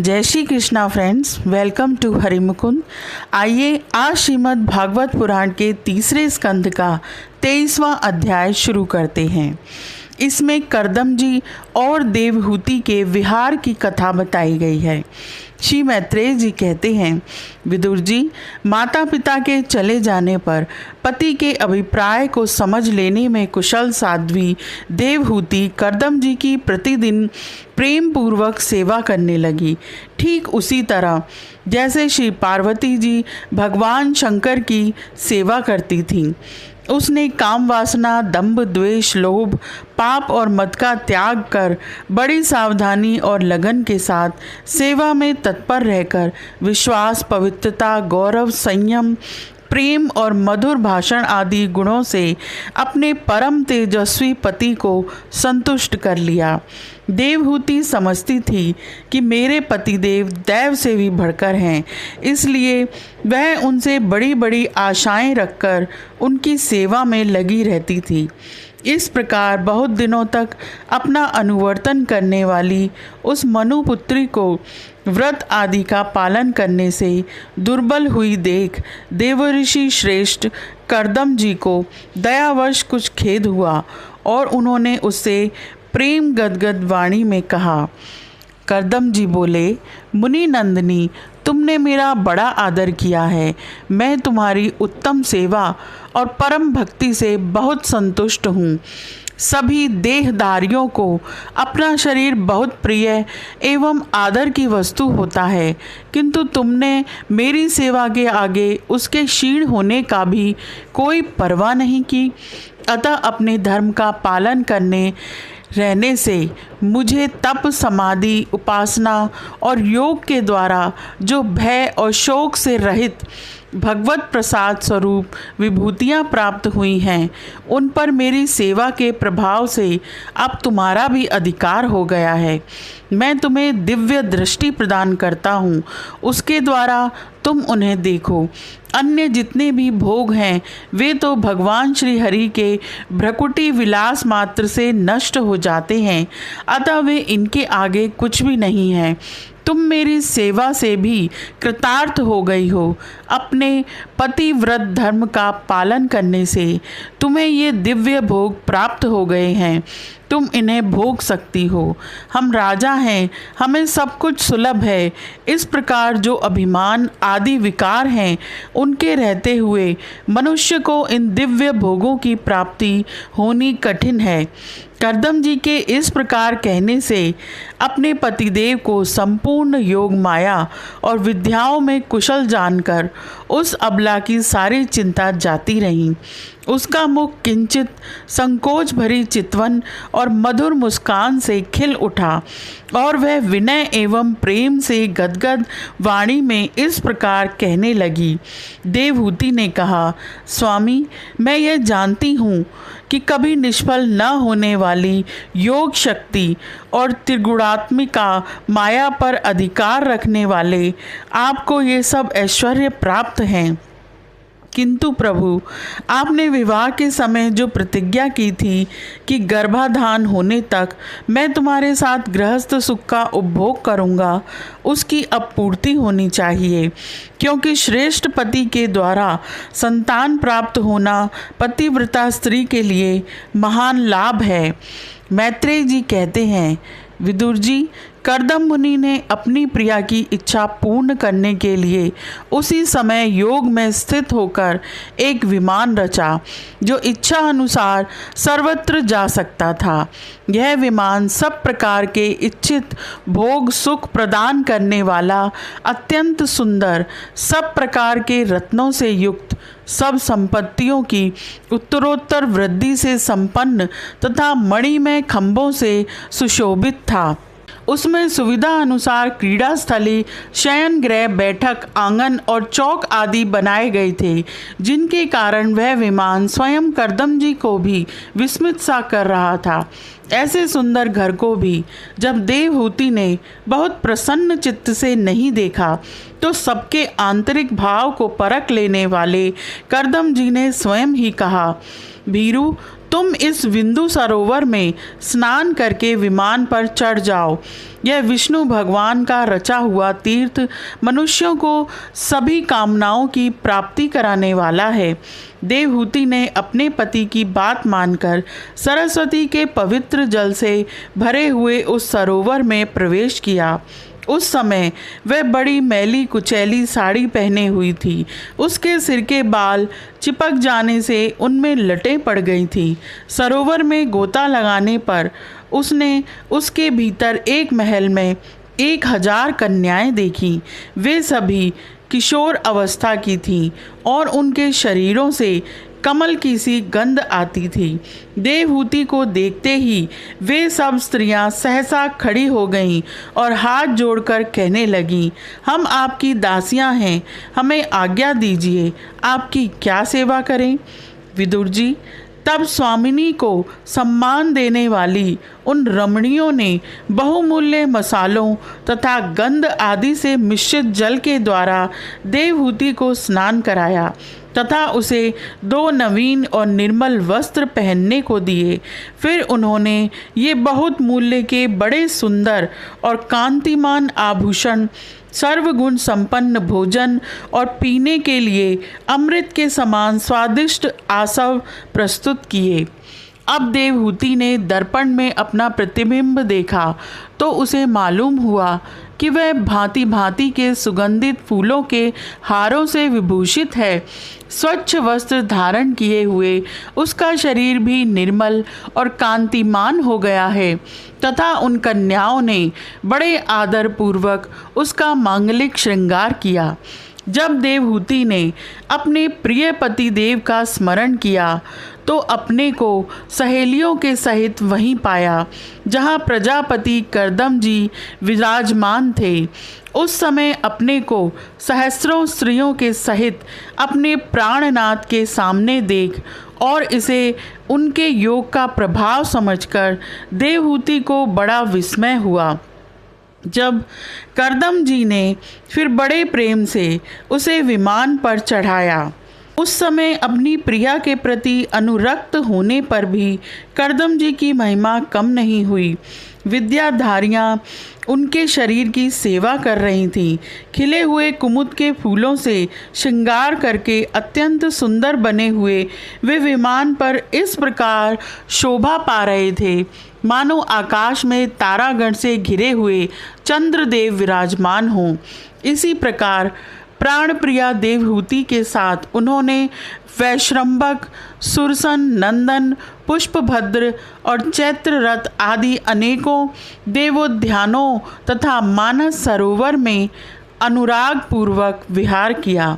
जय Shri Krishna friends, welcome to Harimukund. आइए आज श्रीमद् भागवत पुराण के तीसरे स्कंद का 23वां अध्याय शुरू करते हैं। इसमें कर्दम जी और देवहूति के विहार की कथा बताई गई है। श्री मैत्रेय जी कहते हैं, विदुर जी, माता पिता के चले जाने पर पति के अभिप्राय को समझ लेने में कुशल साध्वी देवहूति कर्दम जी की प्रतिदिन प्रेम पूर्वक सेवा करने लगी। ठीक उसी तरह जैसे श्री पार्वती जी भगवान शंकर की सेवा करती थीं। उसने काम वासना, दंभ, द्वेष, लोभ, पाप और मद का त्याग कर बड़ी सावधानी और लगन के साथ सेवा में तत्पर रहकर विश्वास, पवित्रता, गौरव, संयम, प्रेम और मधुर भाषण आदि गुणों से अपने परम तेजस्वी पति को संतुष्ट कर लिया। देवहूति समझती थी कि मेरे पतिदेव दैव से भी बढ़कर हैं, इसलिए वह उनसे बड़ी बड़ी आशाएं रखकर उनकी सेवा में लगी रहती थी। इस प्रकार बहुत दिनों तक अपना अनुवर्तन करने वाली उस मनुपुत्री को व्रत आदि का पालन करने से दुर्बल हुई देख देवऋषि श्रेष्ठ कर्दम जी को दयावश कुछ खेद हुआ और उन्होंने उससे प्रेम गदगद वाणी में कहा। कर्दम जी बोले, मुनि नंदिनी, तुमने मेरा बड़ा आदर किया है। मैं तुम्हारी उत्तम सेवा और परम भक्ति से बहुत संतुष्ट हूँ। सभी देहधारियों को अपना शरीर बहुत प्रिय एवं आदर की वस्तु होता है, किंतु तुमने मेरी सेवा के आगे उसके क्षीण होने का भी कोई परवाह नहीं की। अतः अपने धर्म का पालन करने रहने से मुझे तप, समाधि, उपासना और योग के द्वारा जो भय और शोक से रहित भगवत प्रसाद स्वरूप विभूतियाँ प्राप्त हुई हैं, उन पर मेरी सेवा के प्रभाव से अब तुम्हारा भी अधिकार हो गया है। मैं तुम्हें दिव्य दृष्टि प्रदान करता हूँ, उसके द्वारा तुम उन्हें देखो। अन्य जितने भी भोग हैं वे तो भगवान श्री हरि के भ्रकुटी विलास मात्र से नष्ट हो जाते हैं, अतः वे इनके आगे कुछ भी नहीं हैं। तुम मेरी सेवा से भी कृतार्थ हो गई हो। अपने पतिव्रत धर्म का पालन करने से तुम्हें ये दिव्य भोग प्राप्त हो गए हैं, तुम इन्हें भोग सकती हो। हम राजा हैं, हमें सब कुछ सुलभ है। इस प्रकार जो अभिमान आदि विकार हैं, उनके रहते हुए मनुष्य को इन दिव्य भोगों की प्राप्ति होनी कठिन है। कर्दम जी के इस प्रकार कहने से अपने पतिदेव को संपूर्ण योग माया और विद्याओं में कुशल जानकर उस अबला की सारी चिंता जाती रही। उसका मुख किंचित संकोच भरी चितवन और मधुर मुस्कान से खिल उठा और वह विनय एवं प्रेम से गदगद वाणी में इस प्रकार कहने लगी। देवहूति ने कहा, स्वामी, मैं यह जानती हूँ कि कभी निष्फल न होने वाली योग शक्ति और त्रिगुणात्मिका माया पर अधिकार रखने वाले आपको ये सब ऐश्वर्य प्राप्त हैं, किंतु प्रभु, आपने विवाह के समय जो प्रतिज्ञा की थी कि गर्भाधान होने तक मैं तुम्हारे साथ गृहस्थ सुख का उपभोग करूंगा, उसकी अब पूर्ति होनी चाहिए, क्योंकि श्रेष्ठ पति के द्वारा संतान प्राप्त होना पतिव्रता स्त्री के लिए महान लाभ है। मैत्रेय जी कहते हैं, विदुर जी, कर्दम मुनि ने अपनी प्रिया की इच्छा पूर्ण करने के लिए उसी समय योग में स्थित होकर एक विमान रचा, जो इच्छा अनुसार सर्वत्र जा सकता था। यह विमान सब प्रकार के इच्छित भोग सुख प्रदान करने वाला, अत्यंत सुंदर, सब प्रकार के रत्नों से युक्त, सब संपत्तियों की उत्तरोत्तर वृद्धि से संपन्न तथा मणिमय खंभों से सुशोभित था। उसमें सुविधा अनुसार क्रीड़ा स्थली, शयन गृह, बैठक आंगन और चौक आदि बनाए गए थे, जिनके कारण वह विमान स्वयं कर्दम जी को भी विस्मित सा कर रहा था। ऐसे सुंदर घर को भी जब देवहूति ने बहुत प्रसन्न चित्त से नहीं देखा, तो सबके आंतरिक भाव को परख लेने वाले कर्दम जी ने स्वयं ही कहा, भीरू, तुम इस बिंदु सरोवर में स्नान करके विमान पर चढ़ जाओ। यह विष्णु भगवान का रचा हुआ तीर्थ मनुष्यों को सभी कामनाओं की प्राप्ति कराने वाला है। देवहूति ने अपने पति की बात मानकर सरस्वती के पवित्र जल से भरे हुए उस सरोवर में प्रवेश किया। उस समय वह बड़ी मैली कुचैली साड़ी पहने हुई थी। उसके सिर के बाल चिपक जाने से उनमें लटें पड़ गई थी। सरोवर में गोता लगाने पर उसने उसके भीतर एक महल में 1000 कन्याएं देखी। वे सभी किशोर अवस्था की थीं और उनके शरीरों से कमल की सी गंध आती थी। देवहूति को देखते ही वे सब स्त्रियां सहसा खड़ी हो गईं और हाथ जोड़कर कहने लगीं, हम आपकी दासियां हैं, हमें आज्ञा दीजिए, आपकी क्या सेवा करें। विदुर जी, तब स्वामिनी को सम्मान देने वाली उन रमणियों ने बहुमूल्य मसालों तथा गंध आदि से मिश्रित जल के द्वारा देवहूति को स्नान कराया तथा उसे 2 नवीन और निर्मल वस्त्र पहनने को दिए। फिर उन्होंने ये बहुत मूल्य के बड़े सुंदर और कांतिमान आभूषण, सर्वगुण संपन्न भोजन और पीने के लिए अमृत के समान स्वादिष्ट आसव प्रस्तुत किए। अब देवहूति ने दर्पण में अपना प्रतिबिंब देखा तो उसे मालूम हुआ कि वह भांति भांति के सुगंधित फूलों के हारों से विभूषित है। स्वच्छ वस्त्र धारण किए हुए उसका शरीर भी निर्मल और कांतिमान हो गया है तथा उन कन्याओं ने बड़े आदर पूर्वक उसका मांगलिक श्रृंगार किया। जब देवहूति ने अपने प्रिय पति देव का स्मरण किया तो अपने को सहेलियों के सहित वहीं पाया जहाँ प्रजापति कर्दम जी विराजमान थे। उस समय अपने को सहस्रों स्त्रियों के सहित अपने प्राणनाथ के सामने देख और इसे उनके योग का प्रभाव समझकर देवहूति को बड़ा विस्मय हुआ। जब कर्दम जी ने फिर बड़े प्रेम से उसे विमान पर चढ़ाया, उस समय अपनी प्रिया के प्रति अनुरक्त होने पर भी कर्दम जी की महिमा कम नहीं हुई। विद्याधारियाँ उनके शरीर की सेवा कर रही थीं। खिले हुए कुमुद के फूलों से श्रृंगार करके अत्यंत सुंदर बने हुए वे विमान पर इस प्रकार शोभा पा रहे थे मानो आकाश में तारागण से घिरे हुए चंद्रदेव विराजमान हों। इसी प्रकार प्राण प्रिया देवहूति के साथ उन्होंने वैश्रम्भक, सुरसन, नंदन, पुष्पभद्र और चैत्ररथ आदि अनेकों देवोद्यानों तथा मानस सरोवर में अनुराग पूर्वक विहार किया।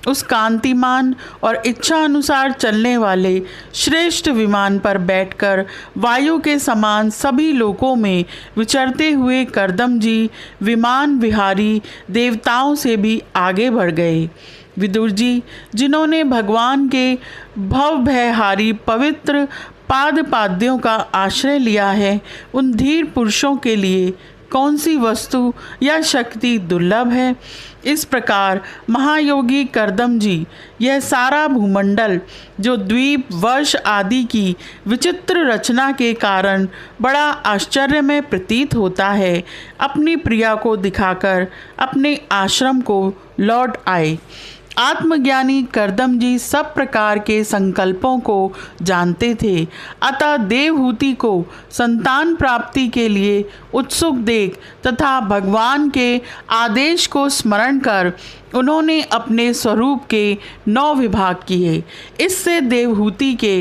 उस कांतिमान और इच्छा अनुसार चलने वाले श्रेष्ठ विमान पर बैठकर वायु के समान सभी लोकों में विचरते हुए कर्दम जी विमान विहारी देवताओं से भी आगे बढ़ गए। विदुर जी, जिन्होंने भगवान के भवभयहारी पवित्र पाद पाद्यों का आश्रय लिया है, उन धीर पुरुषों के लिए कौन सी वस्तु या शक्ति दुर्लभ है। इस प्रकार महायोगी कर्दम जी यह सारा भूमंडल जो द्वीप, वर्ष आदि की विचित्र रचना के कारण बड़ा आश्चर्यमय प्रतीत होता है, अपनी प्रिया को दिखाकर अपने आश्रम को लौट आए। आत्मज्ञानी कर्दम जी सब प्रकार के संकल्पों को जानते थे, अतः देवहूति को संतान प्राप्ति के लिए उत्सुक देख तथा भगवान के आदेश को स्मरण कर उन्होंने अपने स्वरूप के 9 विभाग किए। इससे देवहूति के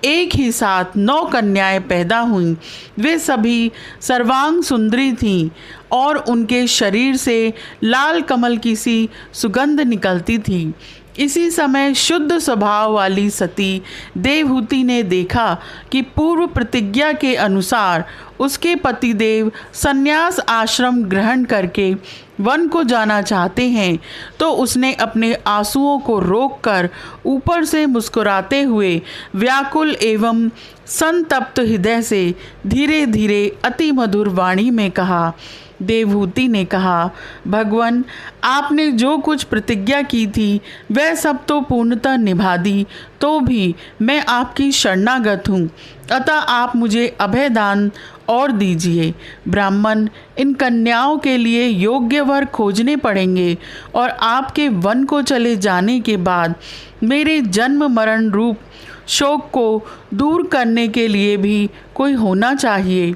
एक ही साथ 9 कन्याएं पैदा हुईं। वे सभी सर्वांग सुंदरी थीं और उनके शरीर से लाल कमल की सी सुगंध निकलती थी। इसी समय शुद्ध स्वभाव वाली सती देवहूति ने देखा कि पूर्व प्रतिज्ञा के अनुसार उसके पतिदेव संन्यास आश्रम ग्रहण करके वन को जाना चाहते हैं, तो उसने अपने आंसुओं को रोककर ऊपर से मुस्कुराते हुए व्याकुल एवं संतप्त हृदय से धीरे धीरे अति मधुर वाणी में कहा, देवहूति ने कहा, भगवान, आपने जो कुछ प्रतिज्ञा की थी वह सब तो पूर्णतः निभा दी, तो भी मैं आपकी शरणागत हूँ, अतः आप मुझे अभय दान और दीजिए। ब्राह्मण, इन कन्याओं के लिए योग्य वर खोजने पड़ेंगे और आपके वन को चले जाने के बाद मेरे जन्म मरण रूप शोक को दूर करने के लिए भी कोई होना चाहिए।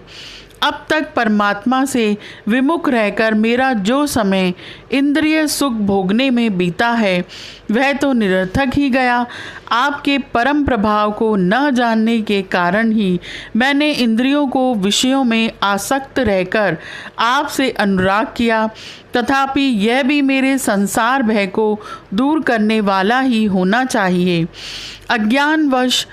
अब तक परमात्मा से विमुख रहकर मेरा जो समय इंद्रिय सुख भोगने में बीता है वह तो निरर्थक ही गया। आपके परम प्रभाव को न जानने के कारण ही मैंने इंद्रियों को विषयों में आसक्त रहकर आपसे अनुराग किया, तथापि यह भी मेरे संसार भय को दूर करने वाला ही होना चाहिए। अज्ञानवश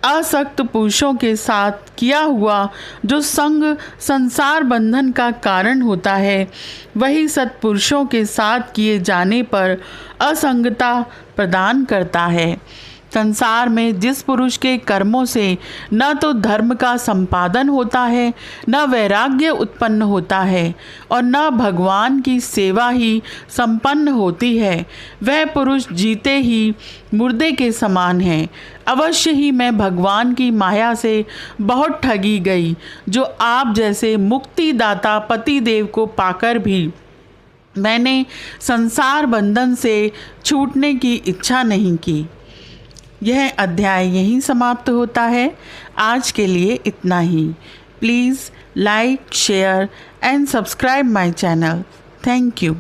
असक्त पुरुषों के साथ किया हुआ जो संग संसार बंधन का कारण होता है, वही सत्पुरुषों के साथ किए जाने पर असंगता प्रदान करता है। संसार में जिस पुरुष के कर्मों से न तो धर्म का संपादन होता है, न वैराग्य उत्पन्न होता है और न भगवान की सेवा ही संपन्न होती है, वह पुरुष जीते ही मुर्दे के समान है। अवश्य ही मैं भगवान की माया से बहुत ठगी गई, जो आप जैसे मुक्तिदाता पतिदेव को पाकर भी मैंने संसार बंधन से छूटने की इच्छा नहीं की। यह अध्याय यहीं समाप्त होता है। आज के लिए इतना ही। Please like, share and subscribe my channel. Thank you.